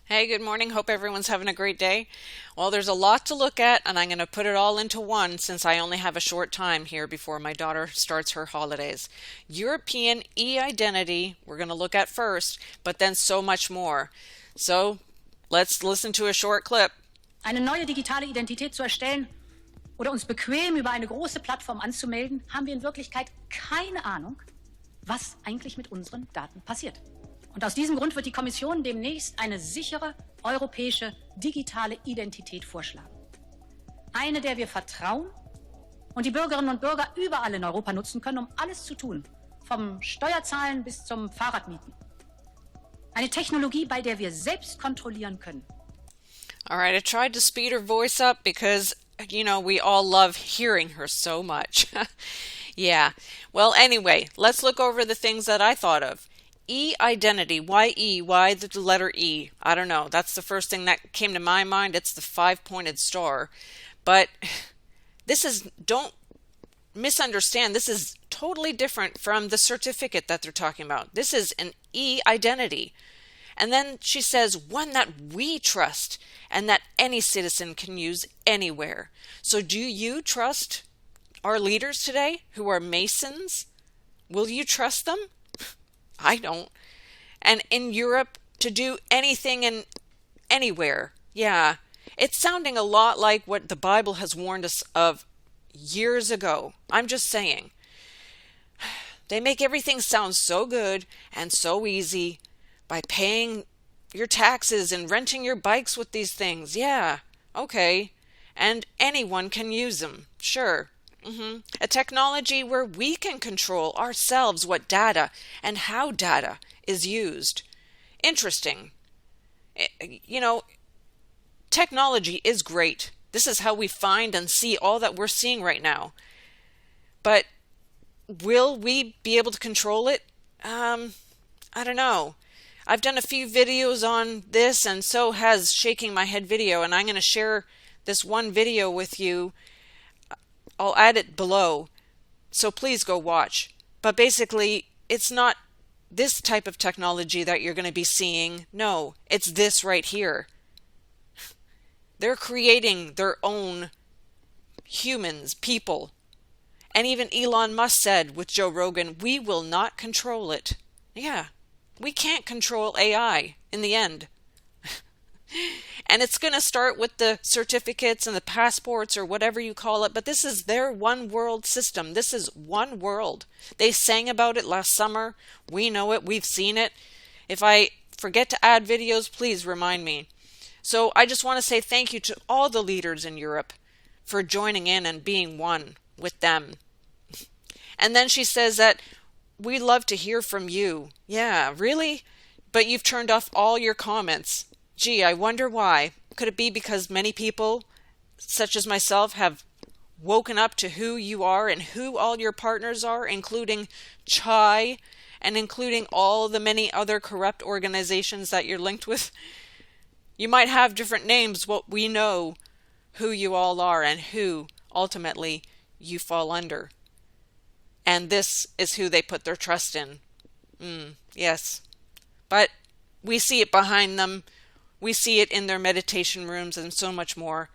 Hey, good morning. Hope everyone's having a great day. Well, there's a lot to look at, and I'm going to put it all into one since I only have a short time here before my daughter starts her holidays. European e-identity, we're going to look at first, but then so much more. So let's listen to a short clip. Eine neue digitale Identität zu erstellen oder uns bequem über eine große Plattform anzumelden, haben wir in Wirklichkeit keine Ahnung, was eigentlich mit unseren Daten passiert. Und aus diesem Grund wird die Kommission demnächst eine sichere europäische digitale Identität vorschlagen. Eine, der wir vertrauen und die Bürgerinnen und Bürger überall in Europa nutzen können, um alles zu tun, vom Steuerzahlen bis zum Fahrradmieten. Eine Technologie, bei der wir selbst kontrollieren können. All right, I tried to speed her voice up because, we all love hearing her so much. Yeah. Well, anyway, let's look over the things that I thought of. E-identity. Why E? Why the letter E? I don't know. That's the first thing that came to my mind. It's the five-pointed star. But don't misunderstand. This is totally different from the certificate that they're talking about. This is an E-identity. And then she says, one that we trust and that any citizen can use anywhere. So do you trust our leaders today who are Masons? Will you trust them? I don't. And in Europe, to do anything and anywhere. Yeah, it's sounding a lot like what the Bible has warned us of years ago. I'm just saying. They make everything sound so good and so easy by paying your taxes and renting your bikes with these things. Yeah, okay. And anyone can use them. Sure. A technology where we can control ourselves what data and how data is used. Interesting. Technology is great. This is how we find and see all that we're seeing right now. But will we be able to control it? I don't know. I've done a few videos on this, and so has Shaking My Head video, and I'm going to share this one video with you. I'll add it below, so please go watch. But basically, it's not this type of technology that you're going to be seeing. No, it's this right here. They're creating their own humans, people. And even Elon Musk said with Joe Rogan, we will not control it. Yeah, we can't control AI in the end. And it's going to start with the certificates and the passports or whatever you call it, but this is their one world system. This is one world. They sang about it last summer. We know it. We've seen it. If I forget to add videos, please remind me. So I just want to say thank you to all the leaders in Europe for joining in and being one with them. And then she says that we love to hear from you. Yeah, really? But you've turned off all your comments. Gee, I wonder why. Could it be because many people, such as myself, have woken up to who you are and who all your partners are, including Chai and including all the many other corrupt organizations that you're linked with? You might have different names, but we know who you all are and who ultimately you fall under. And this is who they put their trust in. Yes. But we see it behind them. We see it in their meditation rooms and so much more.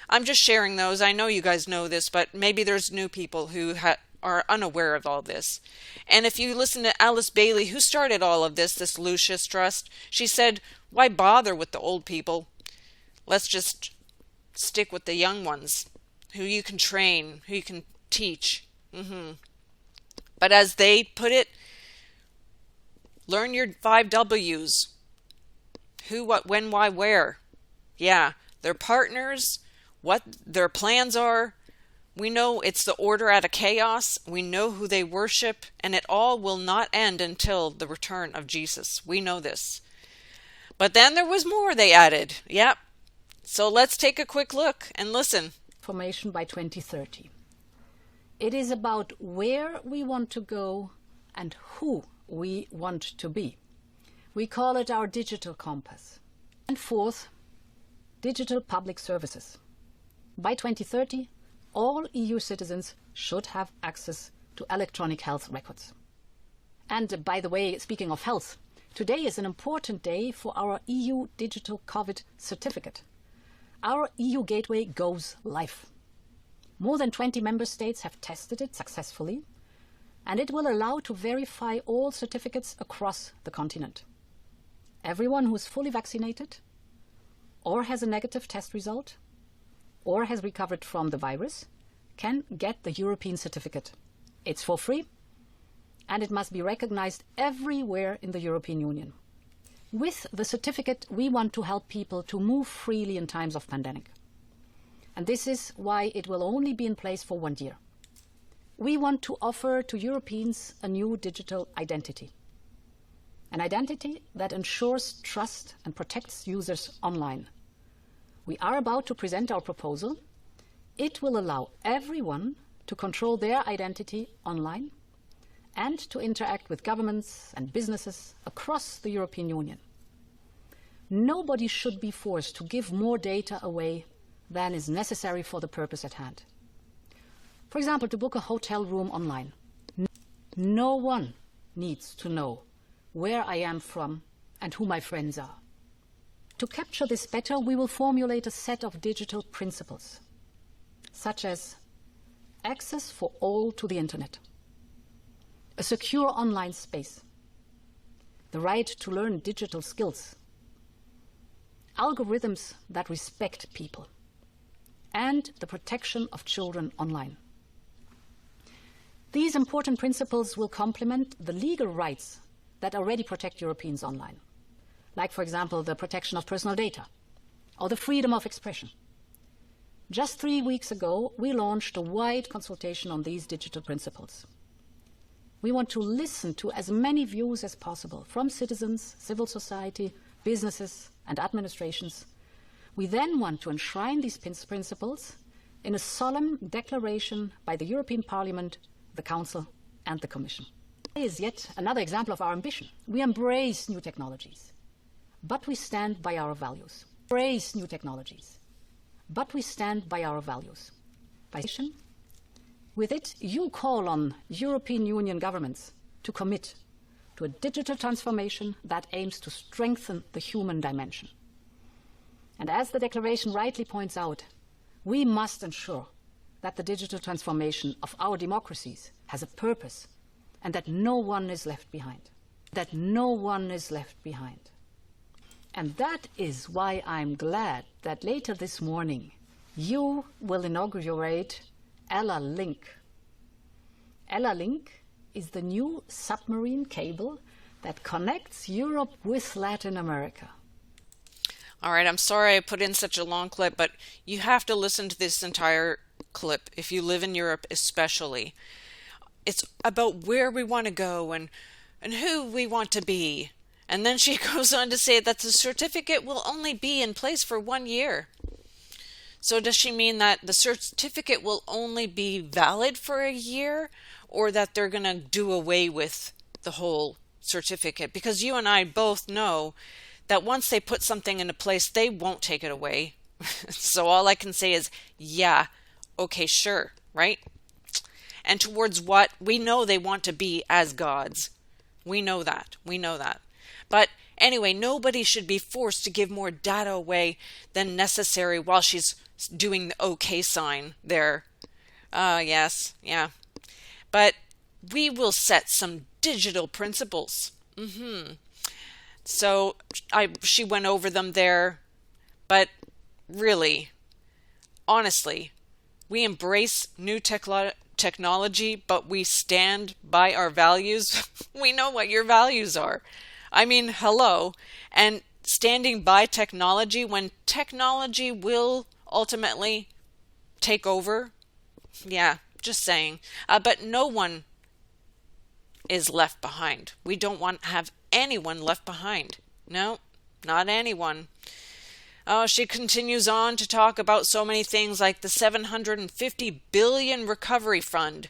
I'm just sharing those. I know you guys know this, but maybe there's new people who are unaware of all this. And if you listen to Alice Bailey, who started all of this Lucius Trust, she said, why bother with the old people? Let's just stick with the young ones, who you can train, who you can teach. But as they put it, learn your 5 W's. Who, what, when, why, where. Yeah, their partners, what their plans are. We know it's the order out of chaos. We know who they worship, and it all will not end until the return of Jesus. We know this. But then there was more they added. Yep. So let's take a quick look and listen. Formation by 2030. It is about where we want to go and who we want to be. We call it our digital compass. And fourth, digital public services. By 2030, all EU citizens should have access to electronic health records. And by the way, speaking of health, Today is an important day for our EU Digital COVID Certificate. Our EU Gateway goes live. More than 20 member states have tested it successfully, and it will allow to verify all certificates across the continent. Everyone who is fully vaccinated, or has a negative test result, or has recovered from the virus, can get the European certificate. It's for free, and it must be recognized everywhere in the European Union. With the certificate, we want to help people to move freely in times of pandemic. And this is why it will only be in place for 1 year. We want to offer to Europeans a new digital identity. An identity that ensures trust and protects users online. We are about to present our proposal. It will allow everyone to control their identity online and to interact with governments and businesses across the European Union. Nobody should be forced to give more data away than is necessary for the purpose at hand. For example, to book a hotel room online. No one needs to know where I am from and who my friends are. To capture this better, we will formulate a set of digital principles, such as access for all to the internet, a secure online space, the right to learn digital skills, algorithms that respect people, and the protection of children online. These important principles will complement the legal rights that already protect Europeans online, like, for example, the protection of personal data or the freedom of expression. Just 3 weeks ago, we launched a wide consultation on these digital principles. We want to listen to as many views as possible from citizens, civil society, businesses, and administrations. We then want to enshrine these principles in a solemn declaration by the European Parliament, the Council, and the Commission. Is yet another example of our ambition. We embrace new technologies, but we stand by our values. Embrace new technologies, but we stand by our values. With it, you call on European Union governments to commit to a digital transformation that aims to strengthen the human dimension. And as the declaration rightly points out, we must ensure that the digital transformation of our democracies has a purpose and that no one is left behind. That no one is left behind. And that is why I'm glad that later this morning you will inaugurate Ella Link. Ella Link is the new submarine cable that connects Europe with Latin America. All right, I'm sorry I put in such a long clip, but you have to listen to this entire clip if you live in Europe especially. It's about where we want to go and who we want to be. And then she goes on to say that the certificate will only be in place for 1 year. So does she mean that the certificate will only be valid for a year, or that they're going to do away with the whole certificate? Because you and I both know that once they put something into place, they won't take it away. So all I can say is, yeah, okay, sure, right? And towards what? We know they want to be as gods. We know that. We know that. But anyway, nobody should be forced to give more data away than necessary while she's doing the okay sign there. Yes, yeah. But we will set some digital principles. So she went over them there. But really, honestly, we embrace new technology, but we stand by our values. We know what your values are. I mean, hello. And standing by technology when technology will ultimately take over. Yeah, just saying. But no one is left behind. We don't want to have anyone left behind. No, not anyone. She continues on to talk about so many things like the 750 billion recovery fund.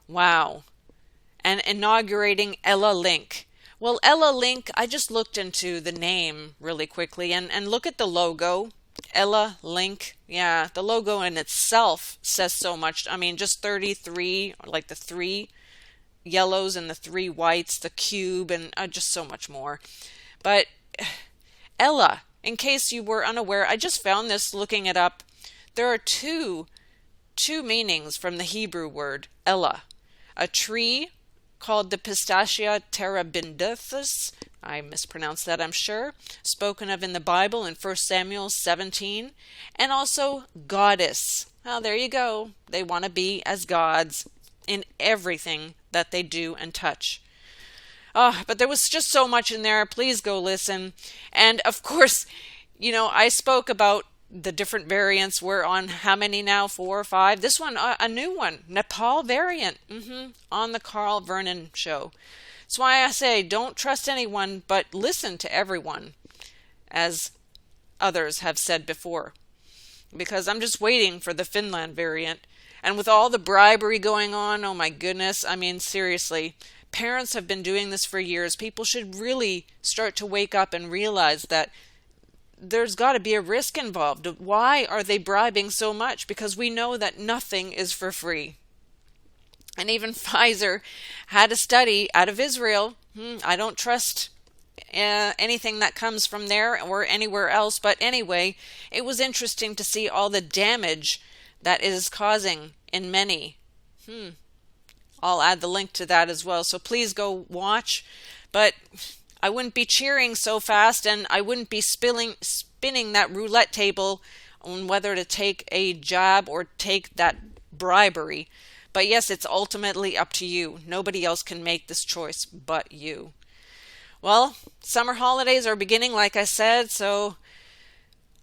Wow. And inaugurating Ella Link. Well, Ella Link, I just looked into the name really quickly and look at the logo. Ella Link. Yeah, the logo in itself says so much. I mean, just 33, like the 3 yellows and the 3 whites, the cube, and just so much more. But Ella, in case you were unaware, I just found this looking it up. There are two meanings from the Hebrew word Ella. A tree called the Pistachia terebinthus, I mispronounced that, I'm sure, spoken of in the Bible in 1 Samuel 17, and also goddess. Well, there you go. They want to be as gods in everything that they do and touch. But there was just so much in there. Please go listen. And of course, I spoke about the different variants. We're on how many now? 4 or 5? This one, a new one, Nepal variant, on the Carl Vernon show. That's why I say don't trust anyone, but listen to everyone, as others have said before. Because I'm just waiting for the Finland variant. And with all the bribery going on, oh my goodness, I mean, seriously, parents have been doing this for years. People should really start to wake up and realize that there's got to be a risk involved. Why are they bribing so much? Because we know that nothing is for free. And even Pfizer had a study out of Israel. I don't trust anything that comes from there or anywhere else. But anyway, it was interesting to see all the damage that it is causing in many. I'll add the link to that as well. So please go watch. But I wouldn't be cheering so fast, and I wouldn't be spinning that roulette table on whether to take a jab or take that bribery. But yes, it's ultimately up to you. Nobody else can make this choice but you. Well, summer holidays are beginning, like I said, so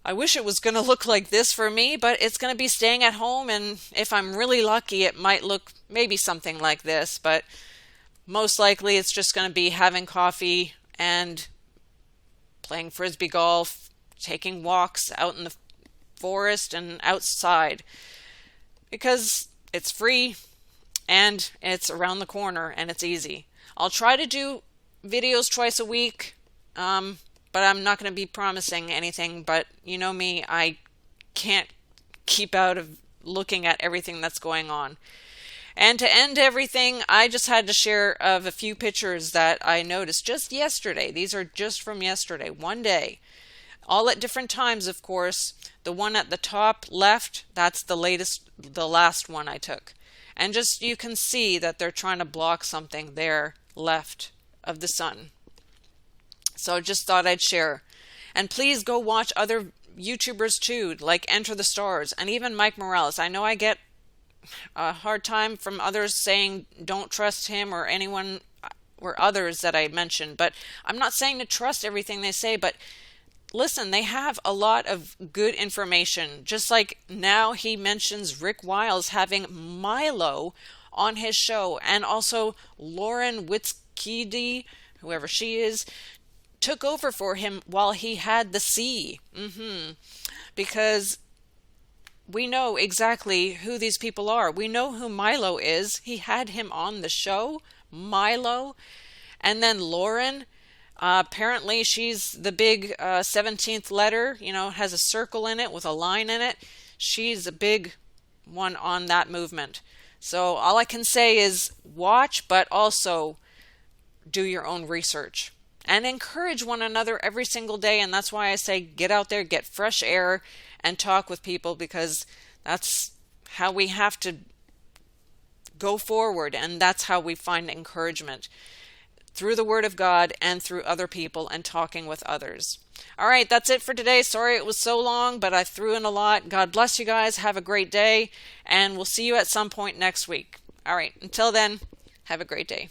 I wish it was going to look like this for me, but it's going to be staying at home, and if I'm really lucky, it might look maybe something like this, but most likely it's just going to be having coffee and playing frisbee golf, taking walks out in the forest and outside, because it's free and it's around the corner and it's easy. I'll try to do videos twice a week, but I'm not going to be promising anything. But you know me, I can't keep out of looking at everything that's going on. And to end everything, I just had to share of a few pictures that I noticed just yesterday. These are just from yesterday, one day. All at different times, of course. The one at the top left, that's the last one I took. And just you can see that they're trying to block something there left of the sun. So I just thought I'd share. And please go watch other YouTubers too, like Enter the Stars and even Mike Morales. I know I get a hard time from others saying don't trust him or anyone or others that I mentioned, but I'm not saying to trust everything they say, but listen, they have a lot of good information. Just like now he mentions Rick Wiles having Milo on his show, and also Lauren Witzkede, whoever she is, took over for him while he had the C. Because we know exactly who these people are. We know who Milo is. He had him on the show, Milo. And then Lauren, apparently she's the big 17th letter, has a circle in it with a line in it. She's a big one on that movement. So all I can say is watch, but also do your own research. And encourage one another every single day. And that's why I say get out there, get fresh air, and talk with people, because that's how we have to go forward, and that's how we find encouragement, through the Word of God and through other people and talking with others. All right, that's it for today. Sorry it was so long, but I threw in a lot. God bless you guys. Have a great day, and we'll see you at some point next week. All right, until then, have a great day.